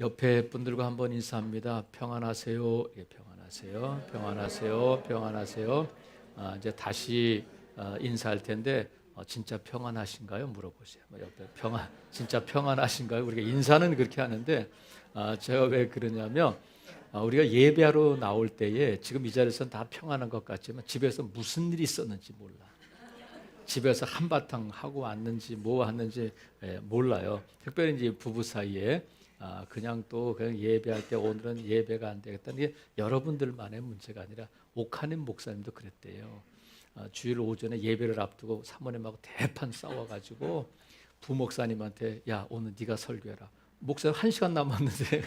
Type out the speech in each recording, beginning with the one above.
옆에 분들과 한번 인사합니다. 평안하세요. 예, 평안하세요. 평안하세요. 평안하세요. 이제 다시 인사할 텐데 진짜 평안하신가요? 물어보세요. 옆에 진짜 평안하신가요? 우리가 인사는 그렇게 하는데 제가 왜 그러냐면 우리가 예배하러 나올 때에 지금 이 자리에서는 다 평안한 것 같지만 집에서 무슨 일이 있었는지 몰라. 집에서 한바탕 하고 왔는지 뭐 왔는지 몰라요. 특별히 이제 부부 사이에 그냥 예배할 때 오늘은 예배가 안 되겠다. 이게 여러분들만의 문제가 아니라 옥하님 목사님도 그랬대요. 주일 오전에 예배를 앞두고 사모님하고 대판 싸워가지고 부목사님한테 야 오늘 네가 설교해라. 목사님 1시간 남았는데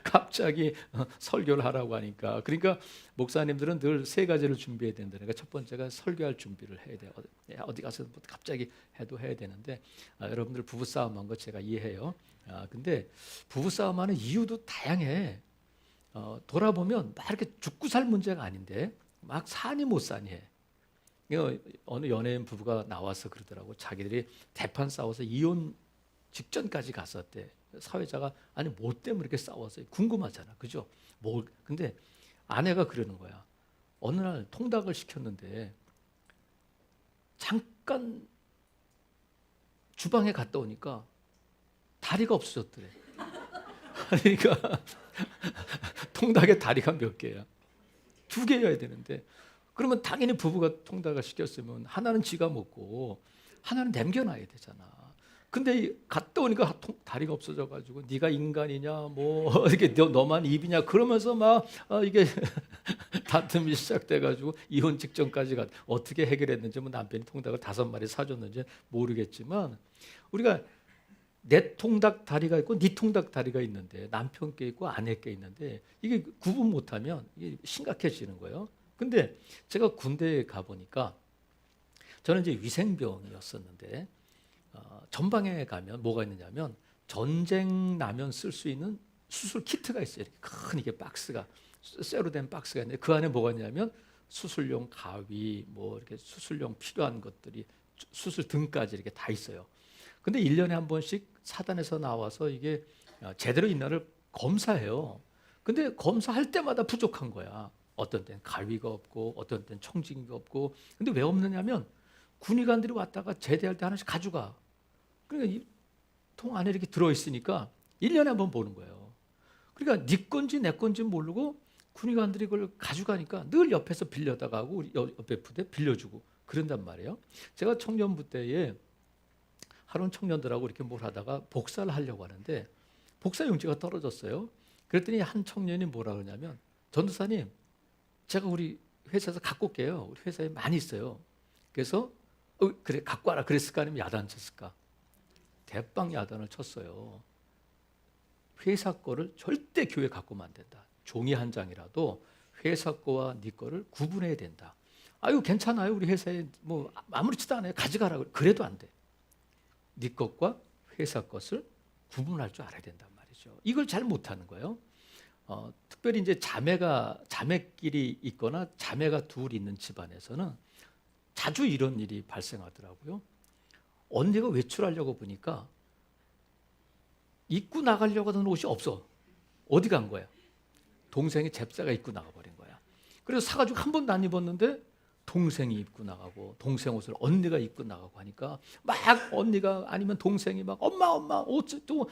갑자기 설교를 하라고 하니까 그러니까 목사님들은 늘 3가지를 준비해야 된다니까 첫 번째가 설교할 준비를 해야 돼요. 어디 가서 갑자기 해도 해야 되는데 여러분들 부부싸움한 거 제가 이해해요. 근데 부부싸움하는 이유도 다양해. 돌아보면 막 이렇게 죽고 살 문제가 아닌데 막 사니 못 사니 해. 어느 연예인 부부가 나와서 그러더라고. 자기들이 대판 싸워서 이혼 직전까지 갔었대. 사회자가 아니 뭐 때문에 이렇게 싸웠어요? 궁금하잖아, 그죠? 근데 아내가 그러는 거야. 어느 날 통닭을 시켰는데 잠깐 주방에 갔다 오니까 다리가 없어졌더래. 그러니까 통닭에 다리가 몇 개야? 2개여야 되는데 그러면 당연히 부부가 통닭을 시켰으면 하나는 지가 먹고 하나는 남겨놔야 되잖아. 근데 갔다 오니까 다리가 없어져가지고 네가 인간이냐 뭐 이렇게 너만 입이냐 그러면서 막 이게 다툼이 시작돼가지고 이혼 직전까지 어떻게 해결했는지 뭐 남편이 통닭을 5마리 사줬는지 모르겠지만 우리가 내 통닭 다리가 있고 네 통닭 다리가 있는데 남편 게 있고 아내 게 있는데 이게 구분 못하면 이게 심각해지는 거예요. 근데 제가 군대에 가보니까 저는 이제 위생병이었었는데 전방에 가면 뭐가 있느냐면 전쟁 나면 쓸 수 있는 수술 키트가 있어요. 이렇게 큰 이게 박스가 쇠로 된 박스가 있는데 그 안에 뭐가 있냐면 수술용 가위 뭐 이렇게 수술용 필요한 것들이 수술 등까지 이렇게 다 있어요. 근데 1년에 한 번씩 사단에서 나와서 이게 제대로 있나를 검사해요. 근데 검사할 때마다 부족한 거야. 어떤 때는 가위가 없고 어떤 때는 청진기가 없고. 근데 왜 없느냐면 군의관들이 왔다가 제대할 때 하나씩 가져가. 그러니까 이 통 안에 이렇게 들어있으니까 1년에 한 번 보는 거예요. 그러니까 네 건지 내 건지 모르고 군의관들이 그걸 가져가니까 늘 옆에서 빌려다가 하고 우리 옆에 부대 빌려주고 그런단 말이에요. 제가 청년부 때에 하루는 청년들하고 이렇게 뭘 하다가 복사를 하려고 하는데 복사 용지가 떨어졌어요. 그랬더니 한 청년이 뭐라 그러냐면 전도사님 제가 우리 회사에서 갖고 올게요. 우리 회사에 많이 있어요. 그래서 그래 갖고 와라 그랬을까 아니면 야단 쳤을까? 대빵 야단을 쳤어요. 회사 거를 절대 교회 갖고 오면 안 된다. 종이 한 장이라도 회사 거와 네 거를 구분해야 된다. 아유 괜찮아요. 우리 회사에 뭐 아무렇지도 않아요. 가져가라. 그래도 안 돼. 네 것과 회사 것을 구분할 줄 알아야 된단 말이죠. 이걸 잘 못하는 거예요. 특별히 이제 자매끼리 있거나 자매가 둘 있는 집안에서는 자주 이런 일이 발생하더라고요. 언니가 외출하려고 보니까 입고 나가려고 하던 옷이 없어. 어디 간 거야? 동생이 잽싸가 입고 나가버린 거야. 그래서 사가지고 한 번도 안 입었는데 동생이 입고 나가고 동생 옷을 언니가 입고 나가고 하니까 막 언니가 아니면 동생이 막 엄마 옷 또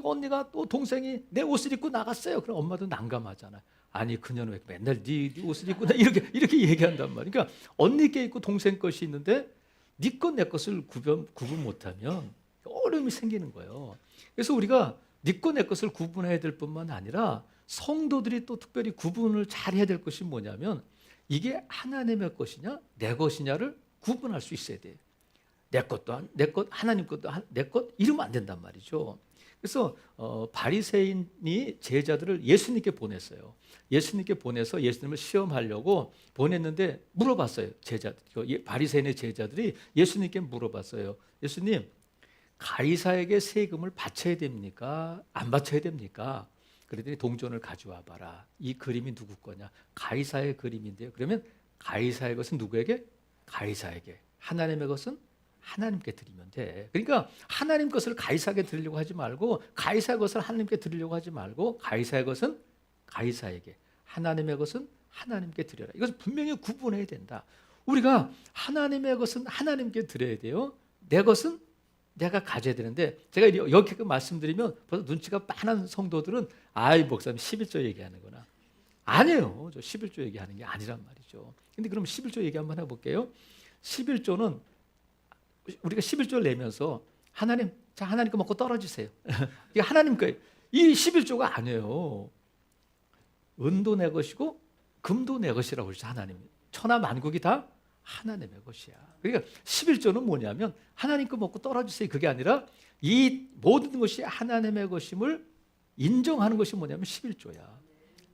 언니가 또 동생이 내 옷을 입고 나갔어요. 그럼 엄마도 난감하잖아. 아니 그녀는 왜 맨날 네 옷을 입고 나 이렇게 얘기한단 말이야. 그러니까 언니 게 있고 동생 것이 있는데 네 것 내 것을 구분 못하면 어려움이 생기는 거예요. 그래서 우리가 네 것 내 것을 구분해야 될 뿐만 아니라 성도들이 또 특별히 구분을 잘 해야 될 것이 뭐냐면 이게 하나님의 것이냐 내 것이냐를 구분할 수 있어야 돼. 내 것도 내 것, 하나님 것도 내 것 이러면 안 된단 말이죠. 그래서 바리새인이 제자들을 예수님께 보냈어요. 예수님께 보내서 예수님을 시험하려고 보냈는데 물어봤어요. 바리새인의 제자들이 예수님께 물어봤어요. 예수님, 가이사에게 세금을 바쳐야 됩니까? 안 바쳐야 됩니까? 그랬더니 동전을 가져와 봐라. 이 그림이 누구 거냐? 가이사의 그림인데요. 그러면 가이사의 것은 누구에게? 가이사에게. 하나님의 것은 하나님께 드리면 돼. 그러니까 하나님 것을 가이사에게 드리려고 하지 말고 가이사의 것을 하나님께 드리려고 하지 말고 가이사의 것은 가이사에게, 하나님의 것은 하나님께 드려라. 이것을 분명히 구분해야 된다. 우리가 하나님의 것은 하나님께 드려야 돼요. 내 것은 내가 가져야 되는데, 제가 이렇게 말씀드리면 벌써 눈치가 빤한 성도들은 아이 목사님 11조 얘기하는구나. 아니에요. 저 11조 얘기하는 게 아니란 말이죠. 근데 그럼 11조 얘기 한번 해볼게요. 11조는 우리가 11조를 내면서 하나님, 자 하나님 거 먹고 떨어지세요. 이게 하나님 거예요. 이 11조가 아니에요. 은도 내 것이고 금도 내 것이라고 그러죠. 하나님. 천하 만국이 다 하나님의 것이야. 그러니까 11조는 뭐냐면 하나님 거 먹고 떨어지세요. 그게 아니라 이 모든 것이 하나님의 것임을 인정하는 것이 뭐냐면 11조야.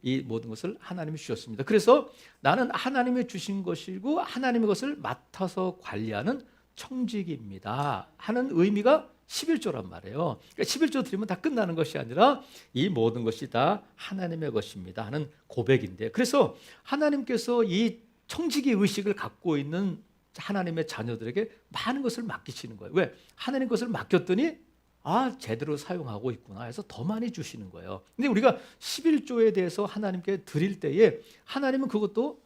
이 모든 것을 하나님이 주셨습니다. 그래서 나는 하나님이 주신 것이고 하나님의 것을 맡아서 관리하는 청직입니다 하는 의미가 11조란 말이에요. 그러니까 11조 드리면 다 끝나는 것이 아니라 이 모든 것이 다 하나님의 것입니다 하는 고백인데, 그래서 하나님께서 이 청지기 의식을 갖고 있는 하나님의 자녀들에게 많은 것을 맡기시는 거예요. 왜? 하나님 것을 맡겼더니 제대로 사용하고 있구나 해서 더 많이 주시는 거예요. 근데 우리가 11조에 대해서 하나님께 드릴 때에 하나님은 그것도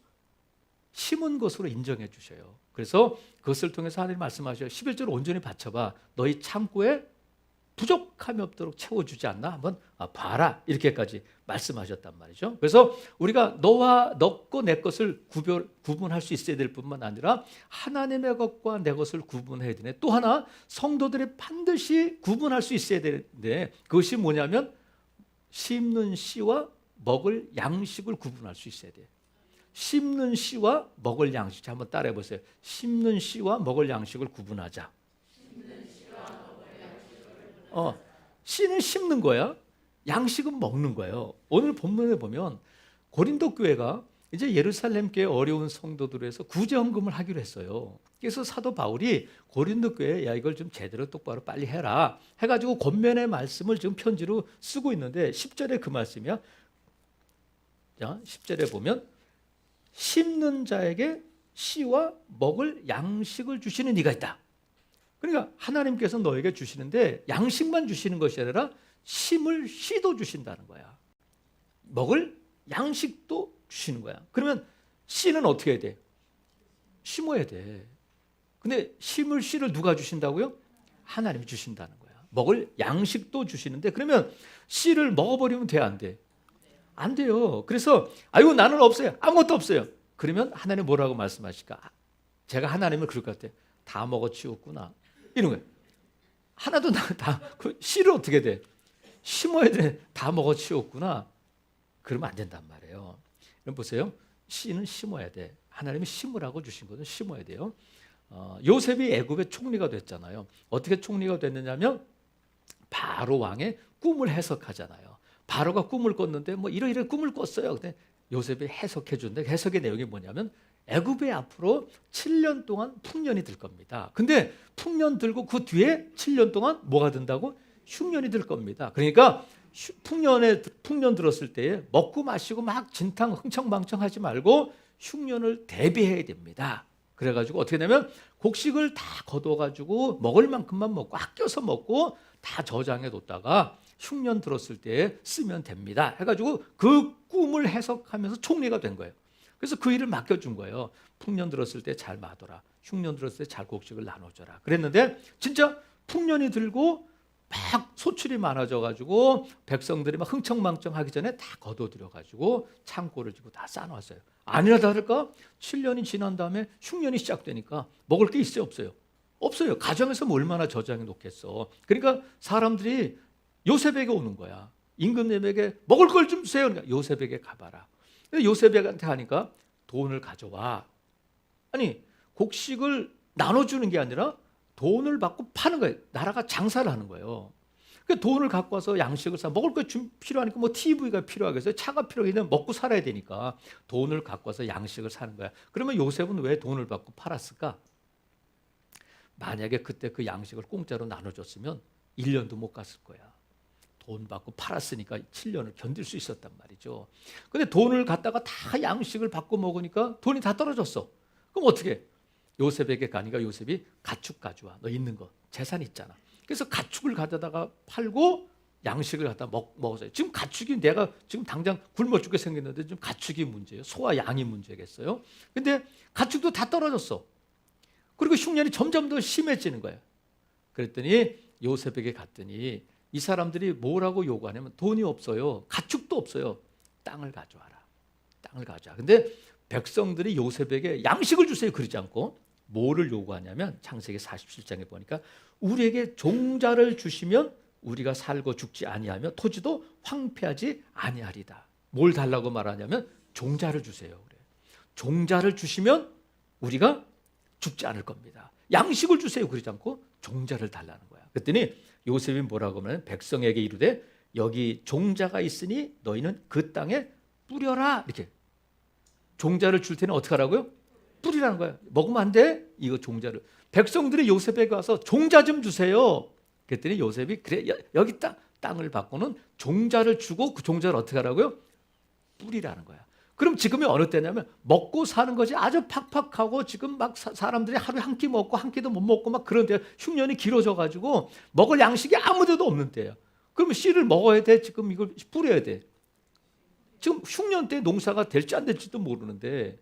심은 것으로 인정해 주셔요. 그래서 그것을 통해서 하나님 말씀하셔요. 11조를 온전히 바쳐봐. 너희 창고에 부족함이 없도록 채워주지 않나? 한번 봐라. 이렇게까지 말씀하셨단 말이죠. 그래서 우리가 너와 너 거 내 것을 구분할 수 있어야 될 뿐만 아니라 하나님의 것과 내 것을 구분해야 되네. 또 하나 성도들이 반드시 구분할 수 있어야 되는데, 그것이 뭐냐면 심는 씨와 먹을 양식을 구분할 수 있어야 돼요. 심는 씨와 먹을 양식. 한번 따라해 보세요. 심는 씨와 먹을 양식을 구분하자. 씨는 심는 거야. 양식은 먹는 거예요. 오늘 본문에 보면 고린도 교회가 이제 예루살렘 교회 어려운 성도들을 해서 구제헌금을 하기로 했어요. 그래서 사도 바울이 고린도 교회에 야 이걸 좀 제대로 똑바로 빨리 해라 해가지고 권면의 말씀을 지금 편지로 쓰고 있는데 10절에 그 말씀이야. 자, 10절에 보면 심는 자에게 씨와 먹을 양식을 주시는 이가 있다. 그러니까 하나님께서 너에게 주시는데 양식만 주시는 것이 아니라 심을 씨도 주신다는 거야. 먹을 양식도 주시는 거야. 그러면 씨는 어떻게 해야 돼? 심어야 돼. 근데 심을 씨를 누가 주신다고요? 하나님이 주신다는 거야. 먹을 양식도 주시는데, 그러면 씨를 먹어버리면 돼, 안 돼? 안 돼요. 그래서 아이고 나는 없어요. 아무것도 없어요. 그러면 하나님 뭐라고 말씀하실까? 제가 하나님을 그럴 것 같아. 다 먹어치웠구나. 이런 거예요. 하나도 그 씨를 어떻게 돼? 심어야 돼. 다 먹어치웠구나. 그러면 안 된단 말이에요. 그럼 보세요. 씨는 심어야 돼. 하나님이 심으라고 주신 것은 심어야 돼요. 요셉이 애굽의 총리가 됐잖아요. 어떻게 총리가 됐느냐면 바로 왕의 꿈을 해석하잖아요. 바로가 꿈을 꿨는데 뭐 이러이러 꿈을 꿨어요. 근데 요셉이 해석해 준데 해석의 내용이 뭐냐면 애굽에 앞으로 7년 동안 풍년이 들 겁니다. 근데 풍년 들고 그 뒤에 7년 동안 뭐가 든다고? 흉년이 들 겁니다. 그러니까 풍년 들었을 때에 먹고 마시고 막 진탕 흥청망청하지 말고 흉년을 대비해야 됩니다. 그래가지고 어떻게 되냐면 곡식을 다 거둬가지고 먹을 만큼만 먹고 아껴서 먹고 다 저장해 뒀다가 흉년 들었을 때 쓰면 됩니다. 해가지고 그 꿈을 해석하면서 총리가 된 거예요. 그래서 그 일을 맡겨준 거예요. 풍년 들었을 때 잘 마둬라. 흉년 들었을 때 잘 곡식을 나눠줘라. 그랬는데 진짜 풍년이 들고 막 소출이 많아져가지고 백성들이 막 흥청망청하기 전에 다 거둬들여가지고 창고를 지고 다 싸놨어요. 아니나 다를까 7년이 지난 다음에 흉년이 시작되니까 먹을 게 있어요, 없어요? 없어요. 가정에서 뭐 얼마나 저장해 놓겠어. 그러니까 사람들이 요셉에게 오는 거야. 임금님에게 먹을 걸 좀 주세요. 그러니까 요셉에게 가봐라. 요셉한테 하니까 돈을 가져와. 아니 곡식을 나눠주는 게 아니라 돈을 받고 파는 거예요. 나라가 장사를 하는 거예요. 그러니까 돈을 갖고 와서 양식을 사. 먹을 거 좀 필요하니까 뭐 TV가 필요하겠어요. 차가 필요하겠는데 먹고 살아야 되니까 돈을 갖고 와서 양식을 사는 거야. 그러면 요셉은 왜 돈을 받고 팔았을까? 만약에 그때 그 양식을 공짜로 나눠줬으면 1년도 못 갔을 거야. 돈 받고 팔았으니까 7년을 견딜 수 있었단 말이죠. 근데 돈을 갖다가 다 양식을 받고 먹으니까 돈이 다 떨어졌어. 그럼 어떻게 해? 요셉에게 가니까 요셉이 가축 가져와. 너 있는 거 재산 있잖아. 그래서 가축을 가져다가 팔고 양식을 갖다 먹었어요. 지금 가축이 내가 지금 당장 굶어 죽게 생겼는데 지금 가축이 문제예요. 소와 양이 문제겠어요. 근데 가축도 다 떨어졌어. 그리고 흉년이 점점 더 심해지는 거예요. 그랬더니 요셉에게 갔더니 이 사람들이 뭐라고 요구하냐면 돈이 없어요. 가축도 없어요. 땅을 가져와라. 땅을 가져와. 근데 백성들이 요셉에게 양식을 주세요. 그러지 않고 뭐를 요구하냐면 창세기 47장에 보니까 우리에게 종자를 주시면 우리가 살고 죽지 아니하며 토지도 황폐하지 아니하리다. 뭘 달라고 말하냐면 종자를 주세요. 그래. 종자를 주시면 우리가 죽지 않을 겁니다. 양식을 주세요. 그러지 않고 종자를 달라는 거야. 그랬더니 요셉이 뭐라고 하면 백성에게 이르되 여기 종자가 있으니 너희는 그 땅에 뿌려라. 이렇게 종자를 줄 테니 어떻게 하라고요? 뿌리라는 거야. 먹으면 안 돼? 이거 종자를. 백성들이 요셉에게 와서 종자 좀 주세요. 그랬더니 요셉이 그래 여기 땅을 받고는 종자를 주고 그 종자를 어떻게 하라고요? 뿌리라는 거야. 그럼 지금이 어느 때냐면 먹고 사는 것이 아주 팍팍하고 지금 막 사람들이 하루에 한 끼 먹고 한 끼도 못 먹고 막 그런 데 흉년이 길어져 가지고 먹을 양식이 아무 데도 없는 때예요. 그러면 씨를 먹어야 돼. 지금 이걸 뿌려야 돼. 지금 흉년 때 농사가 될지 안 될지도 모르는데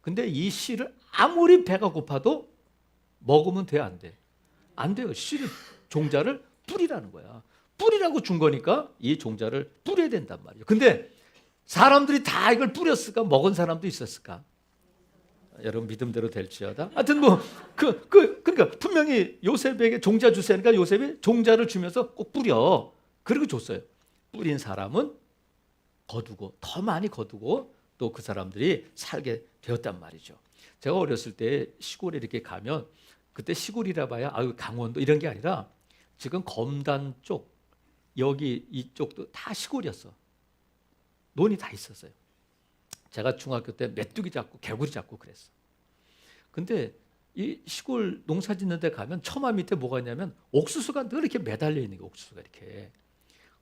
근데 이 씨를 아무리 배가 고파도 먹으면 돼, 안 돼? 안 돼요. 씨를 종자를 뿌리라는 거야. 뿌리라고 준 거니까 이 종자를 뿌려야 된단 말이에요. 근데 사람들이 다 이걸 뿌렸을까? 먹은 사람도 있었을까? 여러분 믿음대로 될지어다. 하여튼 뭐 그러니까 분명히 요셉에게 종자 주세요니까 요셉이 종자를 주면서 꼭 뿌려. 그리고 줬어요. 뿌린 사람은 거두고 더 많이 거두고 또 그 사람들이 살게 되었단 말이죠. 제가 어렸을 때 시골에 이렇게 가면 그때 시골이라 봐야 아유 강원도 이런 게 아니라 지금 검단 쪽 여기 이쪽도 다 시골이었어. 논이 다 있었어요. 제가 중학교 때 메뚜기 잡고 개구리 잡고 그랬어. 근데 이 시골 농사 짓는 데 가면 처마 밑에 뭐가 있냐면 옥수수가 늘 이렇게 매달려 있는 게 옥수수가 이렇게.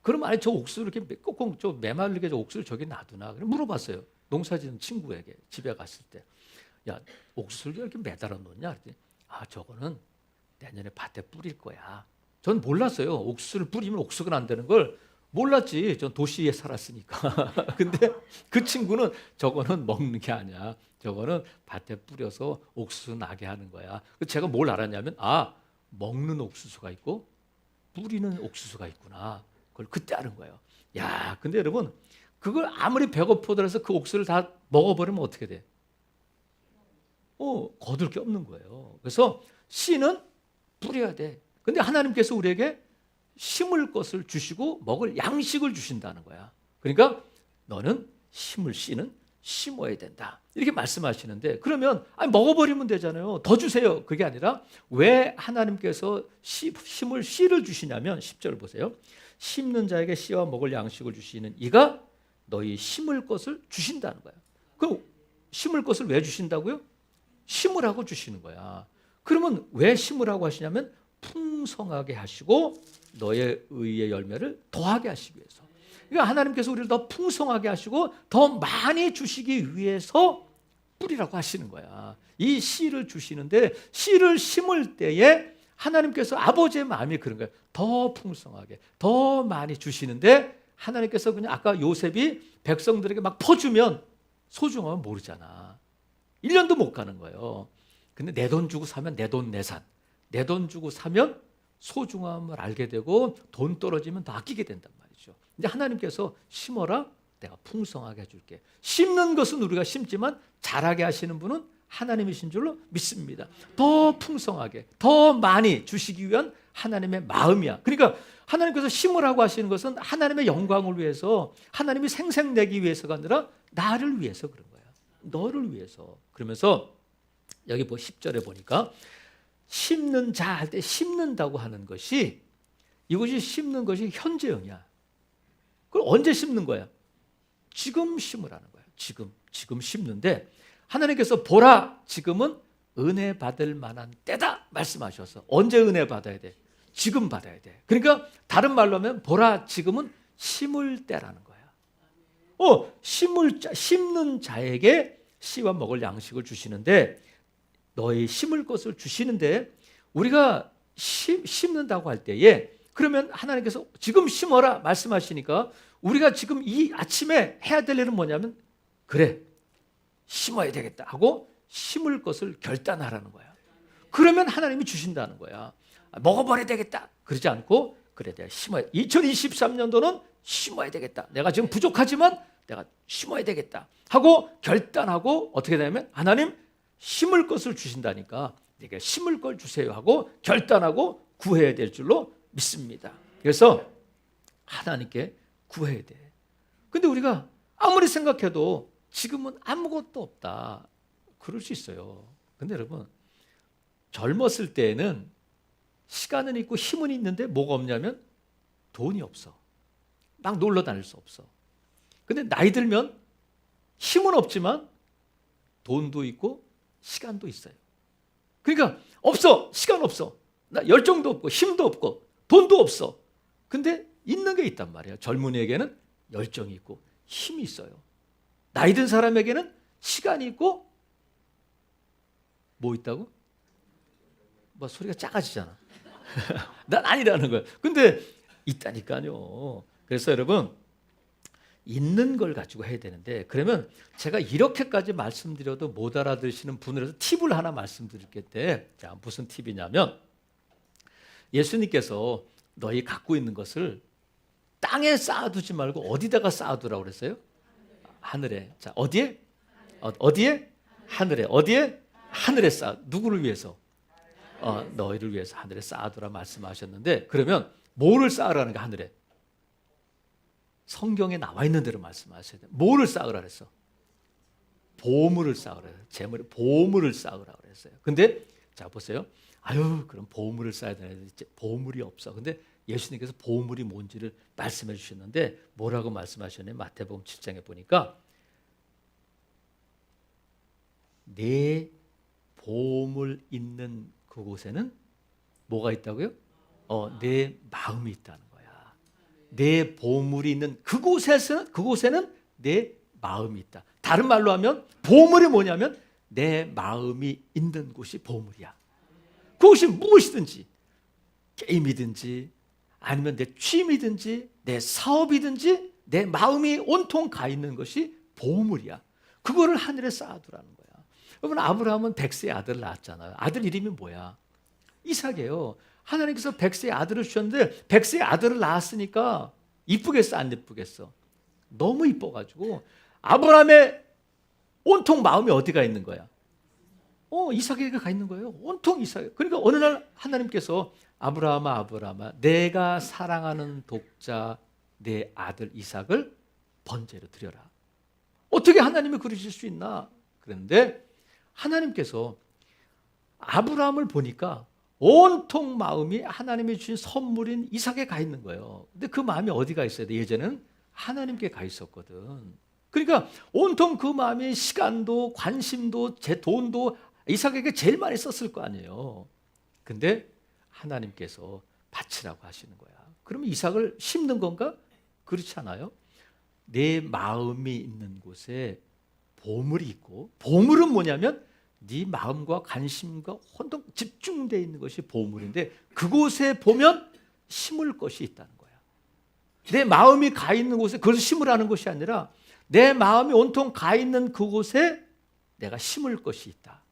그러면 아니 저 옥수수 이렇게 꽁꽁 저 메말르게 저 옥수수 저기 놔두나? 그래 물어봤어요. 농사 짓는 친구에게 집에 갔을 때. 야 옥수수를 이렇게 매달아 놓냐? 그랬더니 아 저거는 내년에 밭에 뿌릴 거야. 전 몰랐어요. 옥수수를 뿌리면 옥수수가 안 되는 걸 몰랐지. 전 도시에 살았으니까. 근데 그 친구는 저거는 먹는 게 아니야. 저거는 밭에 뿌려서 옥수수 나게 하는 거야. 제가 뭘 알았냐면 아 먹는 옥수수가 있고 뿌리는 옥수수가 있구나. 그걸 그때 아는 거예요. 야, 근데 여러분 그걸 아무리 배고프더라도 그 옥수수를 다 먹어버리면 어떻게 돼? 거둘 게 없는 거예요. 그래서 씨는 뿌려야 돼. 근데 하나님께서 우리에게 심을 것을 주시고 먹을 양식을 주신다는 거야. 그러니까 너는 심을 씨는 심어야 된다. 이렇게 말씀하시는데 그러면 아니 먹어버리면 되잖아요. 더 주세요. 그게 아니라 왜 하나님께서 심을 씨를 주시냐면 10절 보세요. 심는 자에게 씨와 먹을 양식을 주시는 이가 너희 심을 것을 주신다는 거야. 그럼 심을 것을 왜 주신다고요? 심으라고 주시는 거야. 그러면 왜 심으라고 하시냐면 풍성하게 하시고 너의 의의 열매를 더하게 하시기 위해서. 그러니까 하나님께서 우리를 더 풍성하게 하시고 더 많이 주시기 위해서 뿌리라고 하시는 거야. 이 씨를 주시는데 씨를 심을 때에 하나님께서 아버지의 마음이 그런 거예요. 더 풍성하게 더 많이 주시는데 하나님께서 그냥 아까 요셉이 백성들에게 막 퍼주면 소중함을 모르잖아. 1년도 못 가는 거예요. 근데 내 돈 주고 사면 내 돈 내산. 내 돈 주고 사면 소중함을 알게 되고 돈 떨어지면 더 아끼게 된단 말이죠. 근데 하나님께서 심어라 내가 풍성하게 해줄게. 심는 것은 우리가 심지만 자라게 하시는 분은 하나님이신 줄로 믿습니다. 더 풍성하게 더 많이 주시기 위한 하나님의 마음이야. 그러니까 하나님께서 심으라고 하시는 것은 하나님의 영광을 위해서 하나님이 생생내기 위해서가 아니라 나를 위해서 그런 거야. 너를 위해서. 그러면서 여기 10절에 보니까 심는 자 할 때 심는다고 하는 것이 이것이 심는 것이 현재형이야. 그걸 언제 심는 거야? 지금 심으라는 거야. 지금 심는데 하나님께서 보라 지금은 은혜 받을 만한 때다 말씀하셔서 언제 은혜 받아야 돼? 지금 받아야 돼. 그러니까 다른 말로 하면 보라 지금은 심을 때라는 거야. 심는 자에게 씨와 먹을 양식을 주시는데 너희 심을 것을 주시는데 우리가 심는다고 할 때에 그러면 하나님께서 지금 심어라 말씀하시니까 우리가 지금 이 아침에 해야 될 일은 뭐냐면 그래 심어야 되겠다 하고 심을 것을 결단하라는 거야. 그러면 하나님이 주신다는 거야. 먹어버려야 되겠다 그러지 않고 그래 내가 심어야 2023년도는 심어야 되겠다. 내가 지금 부족하지만 내가 심어야 되겠다 하고 결단하고 어떻게 되냐면 하나님 심을 것을 주신다니까 내가 심을 걸 주세요 하고 결단하고 구해야 될 줄로 믿습니다. 그래서 하나님께 구해야 돼. 근데 우리가 아무리 생각해도 지금은 아무것도 없다. 그럴 수 있어요. 근데 여러분 젊었을 때에는 시간은 있고 힘은 있는데 뭐가 없냐면 돈이 없어. 막 놀러 다닐 수 없어. 근데 나이 들면 힘은 없지만 돈도 있고 시간도 있어요. 그러니까 없어. 시간 없어. 나 열정도 없고 힘도 없고 돈도 없어. 근데 있는 게 있단 말이에요. 젊은이에게는 열정이 있고 힘이 있어요. 나이 든 사람에게는 시간이 있고 뭐 있다고? 뭐 소리가 작아지잖아. 난 아니라는 거예요. 근데 있다니까요. 그래서 여러분 있는 걸 가지고 해야 되는데 그러면 제가 이렇게까지 말씀드려도 못 알아들으시는 분으로서 팁을 하나 말씀드릴게요. 자, 무슨 팁이냐면 예수님께서 너희 갖고 있는 것을 땅에 쌓아두지 말고 어디다가 쌓아두라고 그랬어요? 하늘에. 자, 어디에? 어디에? 하늘에. 어디에? 하늘에 쌓아. 누구를 위해서? 너희를 위해서 하늘에 쌓아두라 말씀하셨는데 그러면 뭐를 쌓으라는 게 하늘에? 성경에 나와 있는 대로 말씀하셔야 돼요. 뭐를 쌓으라 그랬어? 보물을 쌓으라. 재물에 보물을 쌓으라 그랬어요. 근데 자 보세요. 아유 그럼 보물을 쌓아야 되는데 보물이 없어. 근데 예수님께서 보물이 뭔지를 말씀해 주셨는데 뭐라고 말씀하셨냐면 마태복음 7장에 보니까 내 보물 있는 그곳에는 뭐가 있다고요? 내 마음이 있다는 거야. 내 보물이 있는 그곳에는 내 마음이 있다. 다른 말로 하면 보물이 뭐냐면 내 마음이 있는 곳이 보물이야. 그것이 무엇이든지 게임이든지 아니면 내 취미든지 내 사업이든지 내 마음이 온통 가 있는 것이 보물이야. 그거를 하늘에 쌓아두라는 거야. 여러분 아브라함은 100세의 아들을 낳았잖아요. 아들 이름이 뭐야? 이삭이에요. 하나님께서 100세의 아들을 주셨는데 100세의 아들을 낳았으니까 이쁘겠어 안 이쁘겠어? 너무 이뻐가지고 아브라함의 온통 마음이 어디가 있는 거야? 이삭에게 가 있는 거예요. 온통 이삭. 그러니까 어느 날 하나님께서 아브라함아 내가 사랑하는 독자 내 아들 이삭을 번제로 드려라. 어떻게 하나님이 그러실 수 있나? 그런데 하나님께서 아브라함을 보니까 온통 마음이 하나님이 주신 선물인 이삭에 가 있는 거예요. 근데 그 마음이 어디가 있어야 돼? 예전에는 하나님께 가 있었거든. 그러니까 온통 그 마음이 시간도 관심도 제 돈도 이삭에게 제일 많이 썼을 거 아니에요. 근데 하나님께서 바치라고 하시는 거야. 그러면 이삭을 심는 건가? 그렇지 않아요? 내 마음이 있는 곳에 보물이 있고 보물은 뭐냐면 네 마음과 관심과 혼동 집중되어 있는 것이 보물인데 그곳에 보면 심을 것이 있다는 거야. 내 마음이 가 있는 곳에 그것을 심으라는 것이 아니라 내 마음이 온통 가 있는 그곳에 내가 심을 것이 있다.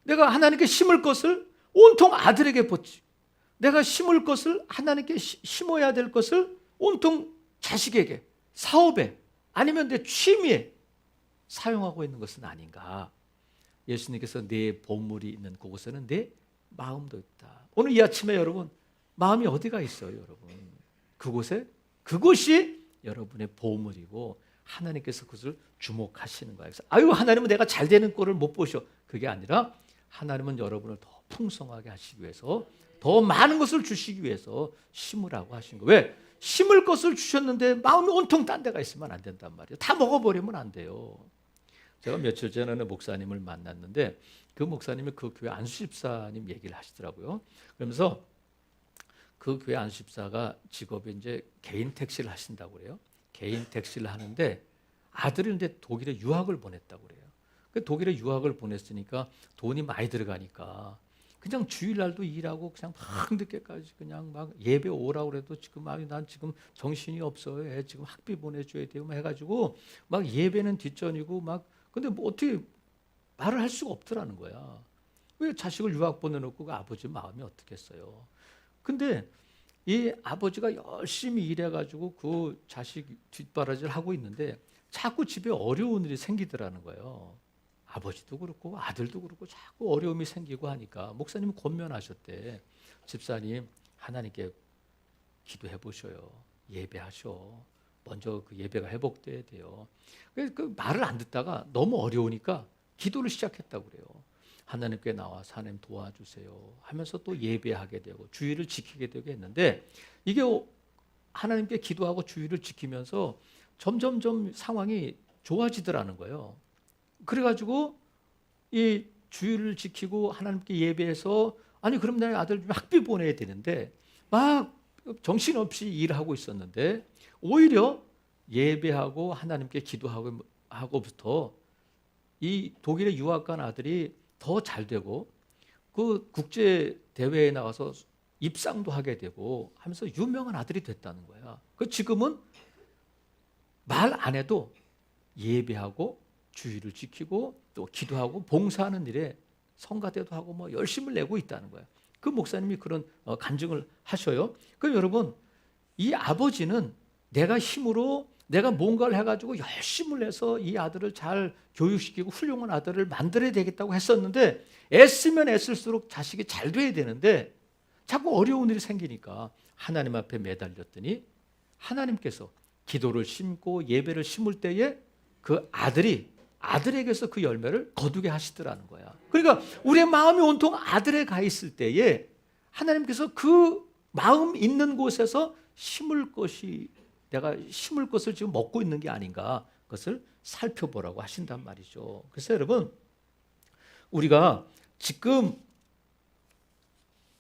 내가 하나님께 심을 것을 온통 아들에게 뻗지. 내가 심을 것을 하나님께 심어야 될 것을 온통 자식에게 사업에 아니면 내 취미에 사용하고 있는 것은 아닌가. 예수님께서 내 보물이 있는 그곳에는 내 마음도 있다. 오늘 이 아침에 여러분 마음이 어디가 있어요 여러분? 그곳이 여러분의 보물이고 하나님께서 그것을 주목하시는 거예요. 그래서 아유 하나님은 내가 잘 되는 꼴을 못 보셔. 그게 아니라 하나님은 여러분을 더 풍성하게 하시기 위해서 더 많은 것을 주시기 위해서 심으라고 하신 거예요. 왜? 심을 것을 주셨는데 마음이 온통 딴 데가 있으면 안 된단 말이에요. 다 먹어버리면 안 돼요. 제가 며칠 전에는 목사님을 만났는데 그 목사님이 그 교회 안수집사님 얘기를 하시더라고요. 그러면서 그 교회 안수집사가 직업이 이제 개인 택시를 하신다고 그래요. 개인 택시를 하는데 아들을 이제 독일에 유학을 보냈다고 그래요. 독일에 유학을 보냈으니까 돈이 많이 들어가니까 그냥 주일날도 일하고 그냥 막 늦게까지 그냥 막 예배 오라고 그래도 지금 난 지금 정신이 없어요. 애 지금 학비 보내줘야 돼요. 막 해가지고 막 예배는 뒷전이고 막 근데 뭐 어떻게 말을 할 수가 없더라는 거야. 왜 자식을 유학 보내놓고 그 아버지 마음이 어떻겠어요. 근데 이 아버지가 열심히 일해가지고 그 자식 뒷바라지를 하고 있는데 자꾸 집에 어려운 일이 생기더라는 거예요. 아버지도 그렇고 아들도 그렇고 자꾸 어려움이 생기고 하니까 목사님은 권면하셨대. 집사님 하나님께 기도해 보셔요. 예배하셔. 먼저 그 예배가 회복돼야 돼요. 그 말을 안 듣다가 너무 어려우니까 기도를 시작했다고 그래요. 하나님께 나와서 하나님 도와주세요 하면서 또 예배하게 되고 주의를 지키게 되고 했는데 이게 하나님께 기도하고 주의를 지키면서 점점점 상황이 좋아지더라는 거예요. 그래가지고 이 주의를 지키고 하나님께 예배해서 아니 그럼 내 아들 좀 학비 보내야 되는데 막 정신없이 일하고 있었는데 오히려 예배하고 하나님께 기도하고부터 이 독일에 유학 간 아들이 더 잘 되고 그 국제 대회에 나가서 입상도 하게 되고 하면서 유명한 아들이 됐다는 거야. 그 지금은 말 안 해도 예배하고 주의를 지키고 또 기도하고 봉사하는 일에 성가대도 하고 뭐 열심을 내고 있다는 거야. 그 목사님이 그런 간증을 하셔요. 그럼 여러분 이 아버지는 내가 힘으로 내가 뭔가를 해가지고 열심을 내서 이 아들을 잘 교육시키고 훌륭한 아들을 만들어야 되겠다고 했었는데 애쓰면 애쓸수록 자식이 잘 돼야 되는데 자꾸 어려운 일이 생기니까 하나님 앞에 매달렸더니 하나님께서 기도를 심고 예배를 심을 때에 그 아들에게서 그 열매를 거두게 하시더라는 거야. 그러니까 우리의 마음이 온통 아들에 가 있을 때에 하나님께서 그 마음 있는 곳에서 내가 심을 것을 지금 먹고 있는 게 아닌가 그것을 살펴보라고 하신단 말이죠. 그래서 여러분 우리가 지금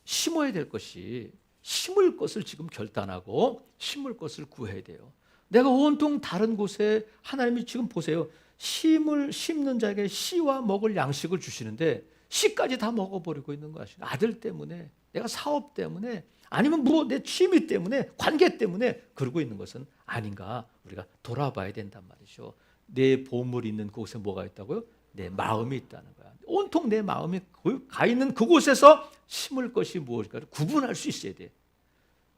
심어야 될 것이 심을 것을 지금 결단하고 심을 것을 구해야 돼요. 내가 온통 다른 곳에 하나님이 지금 보세요. 심는 자에게 씨와 먹을 양식을 주시는데 씨까지 다 먹어버리고 있는 것이 아들 때문에 내가 사업 때문에 아니면 뭐 내 취미 때문에 관계 때문에 그러고 있는 것은 아닌가 우리가 돌아봐야 된단 말이죠. 내 보물이 있는 그곳에 뭐가 있다고요? 내 마음이 있다는 거야. 온통 내 마음이 가 있는 그곳에서 심을 것이 무엇일까를 구분할 수 있어야 돼.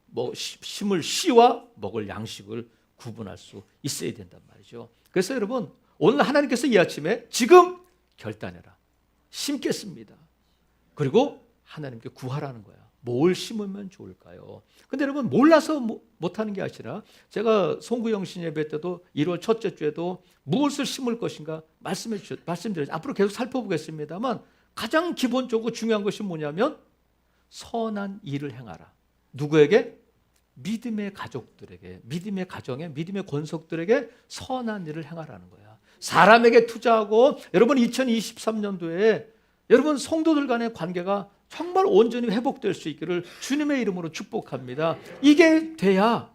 뭐 심을 씨와 먹을 양식을 구분할 수 있어야 된단 말이죠. 그래서 여러분 오늘 하나님께서 이 아침에 지금 결단해라. 심겠습니다. 그리고 하나님께 구하라는 거야. 뭘 심으면 좋을까요? 근데 여러분 몰라서 못하는 게 아니라 제가 송구영신 예배 때도 1월 첫째 주에도 무엇을 심을 것인가 말씀드렸죠. 앞으로 계속 살펴보겠습니다만 가장 기본적으로 중요한 것이 뭐냐면 선한 일을 행하라. 누구에게? 믿음의 가족들에게, 믿음의 가정에, 믿음의 권속들에게 선한 일을 행하라는 거야. 사람에게 투자하고 여러분 2023년도에 여러분 성도들 간의 관계가 정말 온전히 회복될 수 있기를 주님의 이름으로 축복합니다. 이게 돼야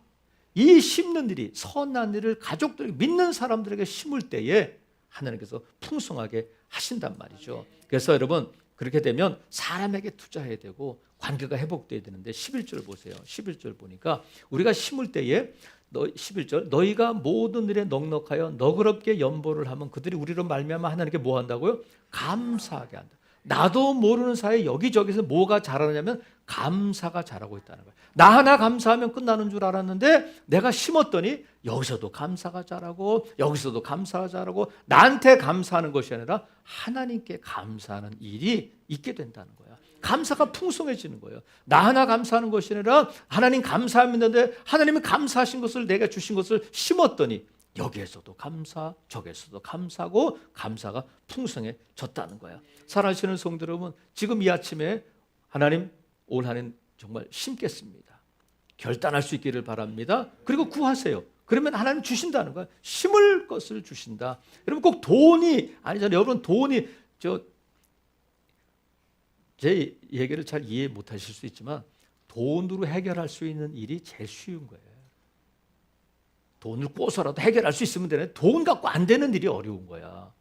이 심는 일이 선한 일을 가족들에게 믿는 사람들에게 심을 때에 하나님께서 풍성하게 하신단 말이죠. 그래서 여러분 그렇게 되면 사람에게 투자해야 되고 관계가 회복돼야 되는데 11절 보세요. 11절 보니까 우리가 심을 때에 11절 너희가 모든 일에 넉넉하여 너그럽게 연보를 하면 그들이 우리로 말미암아 하나님께 뭐 한다고요? 감사하게 한다. 나도 모르는 사이에 여기저기서 뭐가 자라냐면 감사가 자라고 있다는 거예요. 나 하나 감사하면 끝나는 줄 알았는데 내가 심었더니 여기서도 감사가 자라고 여기서도 감사가 자라고 나한테 감사하는 것이 아니라 하나님께 감사하는 일이 있게 된다는 거야. 감사가 풍성해지는 거예요. 나 하나 감사하는 것이 아니라 하나님 감사합니다. 하나님이 감사하신 것을 내가 주신 것을 심었더니 여기에서도 감사, 저기에서도 감사하고 감사가 풍성해졌다는 거야. 사랑하시는 성도 여러분, 지금 이 아침에 하나님 올 한 해 정말 심겠습니다. 결단할 수 있기를 바랍니다. 그리고 구하세요. 그러면 하나님 주신다는 거야. 심을 것을 주신다. 여러분 꼭 돈이 아니잖아요. 여러분 돈이 제 얘기를 잘 이해 못하실 수 있지만 돈으로 해결할 수 있는 일이 제일 쉬운 거예요. 돈을 꿔서라도 해결할 수 있으면 되는데 돈 갖고 안 되는 일이 어려운 거야.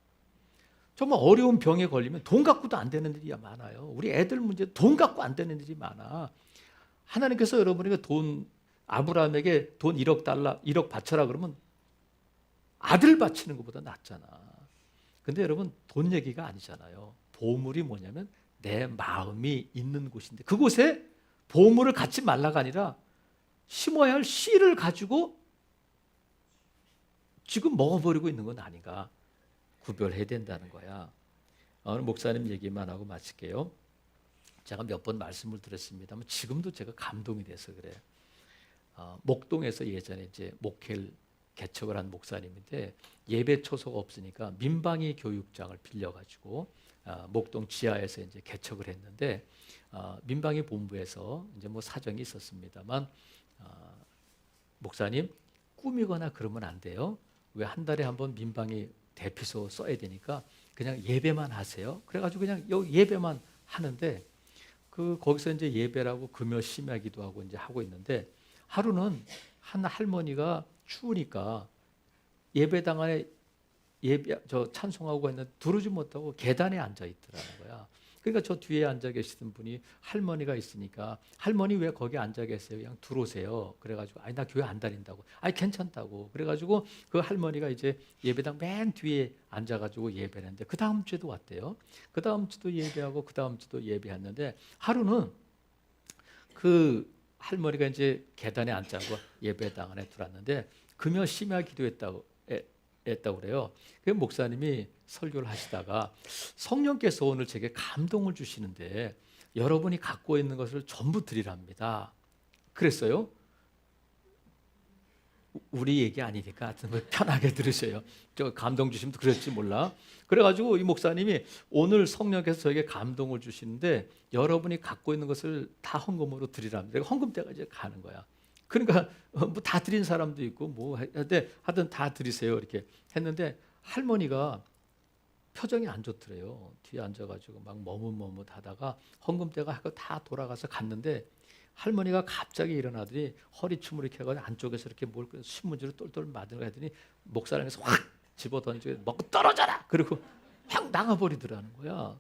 정말 어려운 병에 걸리면 돈 갖고도 안 되는 일이 많아요. 우리 애들 문제 돈 갖고 안 되는 일이 많아. 하나님께서 여러분에게 아브라함에게 돈 1억 달러, 1억 바쳐라 그러면 아들 바치는 것보다 낫잖아. 근데 여러분 돈 얘기가 아니잖아요. 보물이 뭐냐면 내 마음이 있는 곳인데 그곳에 보물을 갖지 말라가 아니라 심어야 할 씨를 가지고 지금 먹어버리고 있는 건 아닌가 구별해야 된다는 거야. 오늘 목사님 얘기만 하고 마칠게요. 제가 몇 번 말씀을 드렸습니다만 지금도 제가 감동이 돼서 그래요. 목동에서 예전에 이제 목회를 개척을 한 목사님인데 예배 초소가 없으니까 민방위 교육장을 빌려가지고 목동 지하에서 이제 개척을 했는데 민방위 본부에서 이제 뭐 사정이 있었습니다만 목사님 꾸미거나 그러면 안 돼요. 왜 한 달에 한 번 민방위 대피소 써야 되니까 그냥 예배만 하세요. 그래가지고 그냥 여기 예배만 하는데 거기서 이제 예배라고 금요 심야기도 하고 이제 하고 있는데 하루는 한 할머니가 추우니까 예배당 안에 찬송하고 했는데 들어오지 못하고 계단에 앉아 있더라는 거야. 그러니까 저 뒤에 앉아 계시던 분이 할머니가 있으니까 할머니 왜 거기 앉아 계세요? 그냥 들어오세요. 그래가지고 아니 나 교회 안 다닌다고. 아니 괜찮다고. 그래가지고 그 할머니가 이제 예배당 맨 뒤에 앉아가지고 예배했는데 그 다음 주에도 왔대요. 그 다음 주도 예배하고 그 다음 주도 예배했는데 하루는 그 할머니가 이제 계단에 앉자고 예배당 안에 들어왔는데 금요 심야 기도했다고 그래요. 그 목사님이 설교를 하시다가 성령께서 오늘 제게 감동을 주시는데 여러분이 갖고 있는 것을 전부 드리랍니다. 그랬어요. 우리 얘기 아니니까 하여튼 편하게 들으세요. 저 감동 주시면 그럴지 몰라. 그래가지고 이 목사님이 오늘 성령께서 저에게 감동을 주시는데 여러분이 갖고 있는 것을 다 헌금으로 드리랍니다. 헌금대가 이제 가는 거야. 그러니까 뭐 다 드린 사람도 있고 뭐 하여튼 다 드리세요 이렇게 했는데 할머니가 표정이 안 좋더래요. 뒤에 앉아가지고 막 머뭇머뭇하다가 헌금대가 다 돌아가서 갔는데 할머니가 갑자기 일어나더니 허리춤을 이렇게 해가지고 안쪽에서 이렇게 뭘 신문지로 똘똘 맞으려 하더니 목사님께서 확 집어던지고 먹고 떨어져라! 그리고 확 나가버리더라는 거야.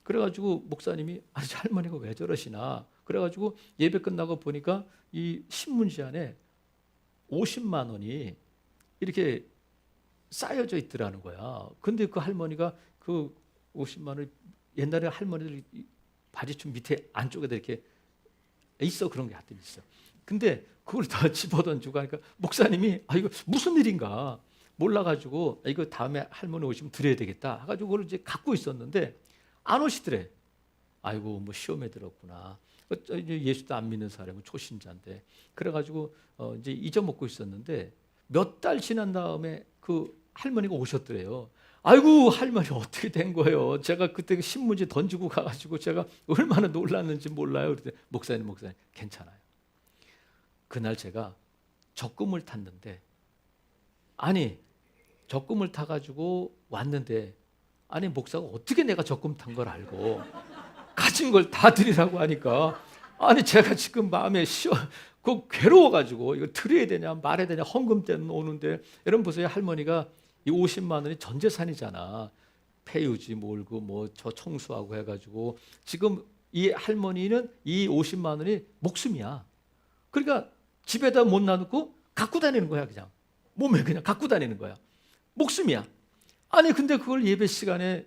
그래가지고 목사님이 아니 할머니가 왜 저러시나 그래가지고 예배 끝나고 보니까 이 신문지 안에 50만 원이 이렇게 쌓여져 있더라는 거야. 근데 그 할머니가 그 50만 원을 옛날에 할머니들 바지춤 밑에 안쪽에다 이렇게 있어 그런 게 하여튼 있어. 근데 그걸 다 집어던지고 하니까 목사님이 이거 무슨 일인가 몰라가지고 이거 다음에 할머니 오시면 드려야 되겠다 해가지고 그걸 이제 갖고 있었는데 안 오시더래. 아이고 뭐 시험에 들었구나. 예수도 안 믿는 사람은 초신자인데 그래가지고 이제 잊어먹고 있었는데 몇 달 지난 다음에 그 할머니가 오셨더래요. 아이고 할머니 어떻게 된 거예요? 제가 그때 신문지 던지고 가가지고 제가 얼마나 놀랐는지 몰라요. 그랬더니 목사님 괜찮아요. 그날 제가 적금을 탔는데 아니 적금을 타가지고 왔는데 아니 목사가 어떻게 내가 적금 탄 걸 알고 가진 걸 다 드리라고 하니까 아니 제가 지금 마음에 괴로워가지고 이거 드려야 되냐 말해야 되냐 헌금 때는 오는데 여러분 보세요. 할머니가 이 50만 원이 전 재산이잖아. 폐유지 몰고 뭐 저 청소하고 해가지고 지금 이 할머니는 이 50만 원이 목숨이야. 그러니까 집에다 못 놔놓고 갖고 다니는 거야. 그냥 몸에 그냥 갖고 다니는 거야. 목숨이야. 아니 근데 그걸 예배 시간에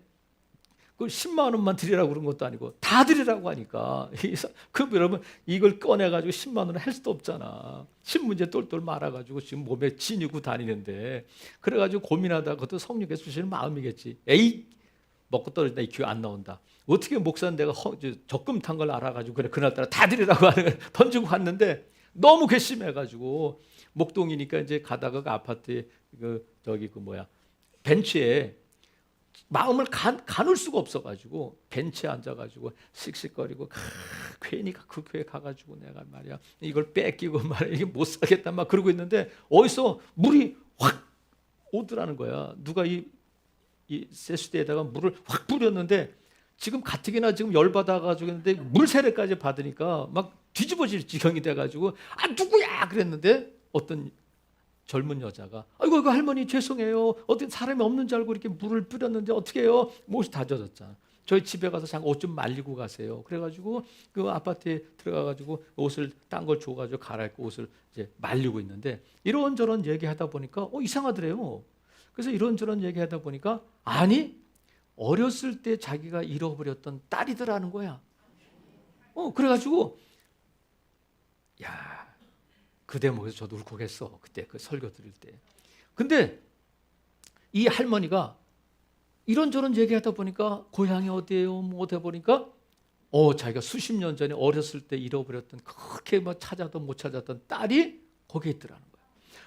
그걸 10만 원만 드리라고 그런 것도 아니고 다 드리라고 하니까 그럼 여러분 이걸 꺼내가지고 10만 원을 할 수도 없잖아. 신문지에 똘똘 말아가지고 지금 몸에 지니고 다니는데 그래가지고 고민하다가 그것도 성령께서 주시는 마음이겠지. 에이 먹고 떨어진다. 이 교회 안 나온다. 어떻게 목사는 내가 적금 탄 걸 알아가지고 그래 그날따라 다 드리라고 하는 걸 던지고 갔는데 너무 괘씸해가지고 목동이니까 이제 가다가 그 아파트에 벤치에 마음을 가눌 수가 없어가지고 벤치에 앉아가지고 씩씩거리고 괜히 그 교회 가가지고 내가 말이야 이걸 뺏기고 말이야 이게 못 살겠다 막 그러고 있는데 어디서 물이 확 오더라는 거야. 누가 이 세수대에다가 물을 확 뿌렸는데 지금 가뜩이나 지금 열받아가지고 있는데 물 세례까지 받으니까 막 뒤집어질 지경이 돼가지고 누구야 그랬는데 어떤 젊은 여자가 아이고 이거 할머니 죄송해요. 어떻게 사람이 없는 줄 알고 이렇게 물을 뿌렸는데 어떻게 해요? 옷이 다 젖었잖아. 저희 집에 가서 잠깐 옷 좀 말리고 가세요. 그래가지고 그 아파트에 들어가가지고 옷을 딴 걸 줘가지고 갈아입고 옷을 이제 말리고 있는데 이런저런 얘기하다 보니까 이상하더래요. 그래서 이런저런 얘기하다 보니까 아니 어렸을 때 자기가 잃어버렸던 딸이더라는 거야. 그래가지고 야, 그 대목에서 저도 울컥했어. 그때 그 설교 드릴 때. 근데 이 할머니가 이런저런 얘기하다 보니까 고향이 어디예요? 뭐 어디 보니까 자기가 수십 년 전에 어렸을 때 잃어버렸던 그렇게 뭐 찾아도 못 찾았던 딸이 거기에 있더라는 거야.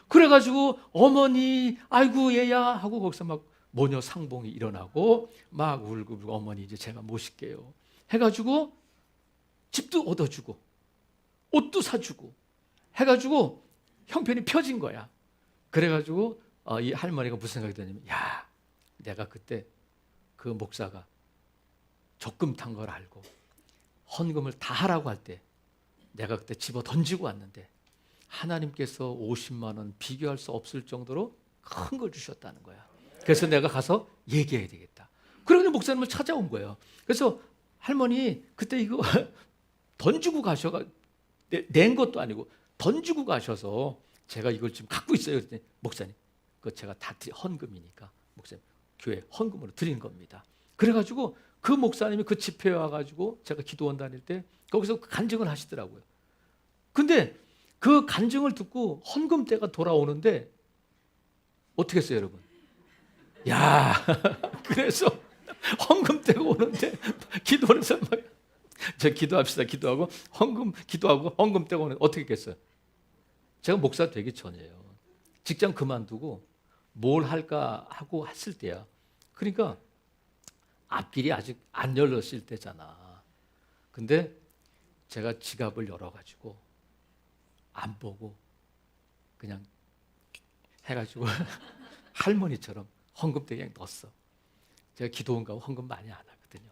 그래가지고 어머니 아이고 얘야 하고 거기서 막 모녀 상봉이 일어나고 막 울고 어머니 이제 제가 모실게요 해가지고 집도 얻어주고 옷도 사주고 해가지고 형편이 펴진 거야. 그래가지고 이 할머니가 무슨 생각이 드냐면 야 내가 그때 그 목사가 적금 탄 걸 알고 헌금을 다 하라고 할 때 내가 그때 집어 던지고 왔는데 하나님께서 50만 원 비교할 수 없을 정도로 큰 걸 주셨다는 거야. 그래서 내가 가서 얘기해야 되겠다. 그러니 목사님을 찾아온 거예요. 그래서 할머니 그때 이거 던지고 가셔가 낸 것도 아니고 던지고 가셔서 제가 이걸 지금 갖고 있어요. 그랬더니 목사님 그거 제가 다 헌금이니까 목사님 교회 헌금으로 드린 겁니다. 그래가지고 그 목사님이 그 집회에 와가지고 제가 기도원 다닐 때 거기서 간증을 하시더라고요. 근데 그 간증을 듣고 헌금 때가 돌아오는데 어떻게 했어요 여러분? 야 그래서 헌금 때가 오는데 기도를 해서 저 기도합시다 기도하고 기도하고 헌금 때가 오는데 어떻게 했겠어요? 제가 목사 되기 전이에요. 직장 그만두고 뭘 할까 하고 했을 때야. 그러니까 앞길이 아직 안 열렸을 때잖아. 근데 제가 지갑을 열어가지고 안 보고 그냥 해가지고 할머니처럼 헌금대에 그냥 넣었어. 제가 기도원 가고 헌금 많이 안 하거든요.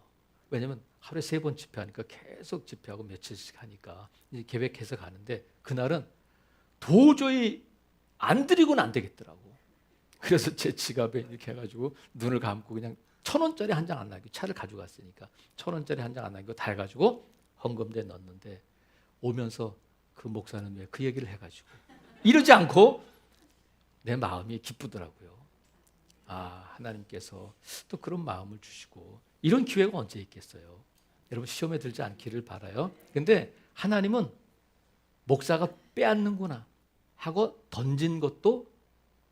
왜냐면 하루에 3번 집회하니까 계속 집회하고 며칠씩 하니까 이제 계획해서 가는데 그날은 도저히 안 드리고는 안 되겠더라고. 그래서 제 지갑에 이렇게 해가지고 눈을 감고 그냥 1,000원짜리 한 장 안 남기고 차를 가져갔으니까 1,000원짜리 한 장 안 남기고 다 해가지고 헌금대에 넣었는데 오면서 그 목사는 왜 그 얘기를 해가지고 이러지 않고 내 마음이 기쁘더라고요. 하나님께서 또 그런 마음을 주시고 이런 기회가 언제 있겠어요. 여러분 시험에 들지 않기를 바라요. 근데 하나님은 목사가 빼앗는구나 하고 던진 것도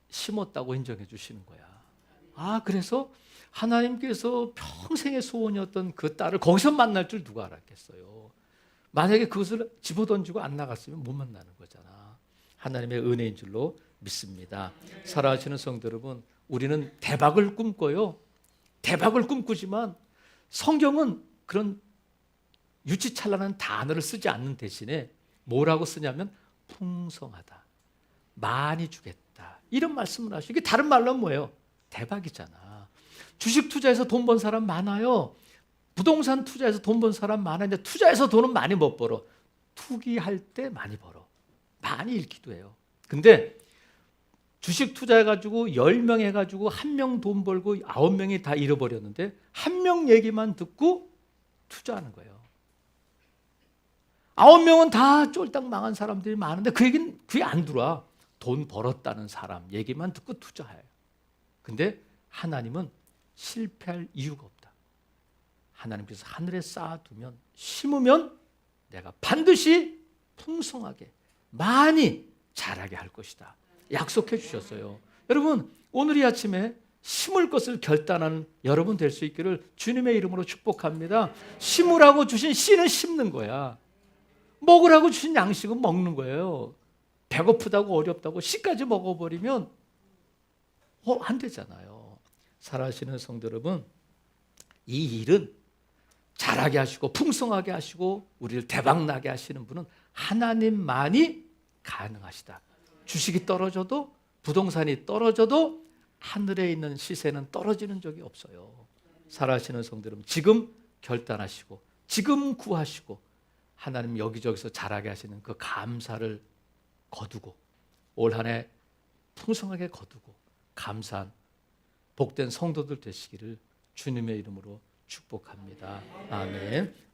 심었다고 인정해 주시는 거야. 그래서 하나님께서 평생의 소원이었던 그 딸을 거기서 만날 줄 누가 알았겠어요. 만약에 그것을 집어던지고 안 나갔으면 못 만나는 거잖아. 하나님의 은혜인 줄로 믿습니다. 살아가시는 성도 여러분, 우리는 대박을 꿈꿔요. 대박을 꿈꾸지만 성경은 그런 유치찬란한 단어를 쓰지 않는 대신에 뭐라고 쓰냐면 풍성하다, 많이 주겠다 이런 말씀을 하시고 이게 다른 말로 뭐예요? 대박이잖아. 주식 투자해서 돈 번 사람 많아요. 부동산 투자해서 돈 번 사람 많아요. 투자해서 돈은 많이 못 벌어. 투기할 때 많이 벌어. 많이 잃기도 해요. 근데 주식 투자해가지고 10명 해가지고 1명 돈 벌고 9명이 다 잃어버렸는데 1명 얘기만 듣고 투자하는 거예요. 9명은 다 쫄딱 망한 사람들이 많은데 그 얘기는 귀에 안 들어와. 돈 벌었다는 사람 얘기만 듣고 투자해요. 근데 하나님은 실패할 이유가 없다. 하나님께서 하늘에 쌓아두면 심으면 내가 반드시 풍성하게 많이 자라게 할 것이다. 약속해 주셨어요. 여러분 오늘 이 아침에 심을 것을 결단하는 여러분 될 수 있기를 주님의 이름으로 축복합니다. 심으라고 주신 씨는 심는 거야. 먹으라고 주신 양식은 먹는 거예요. 배고프다고 어렵다고 씨까지 먹어버리면 안 되잖아요. 살아가시는 성도 여러분, 이 일은 잘하게 하시고 풍성하게 하시고 우리를 대박나게 하시는 분은 하나님만이 가능하시다. 주식이 떨어져도 부동산이 떨어져도 하늘에 있는 시세는 떨어지는 적이 없어요. 살아가시는 성도 여러분, 지금 결단하시고 지금 구하시고 하나님 여기저기서 잘하게 하시는 그 감사를 거두고 올 한 해 풍성하게 거두고 감사한 복된 성도들 되시기를 주님의 이름으로 축복합니다. 아멘.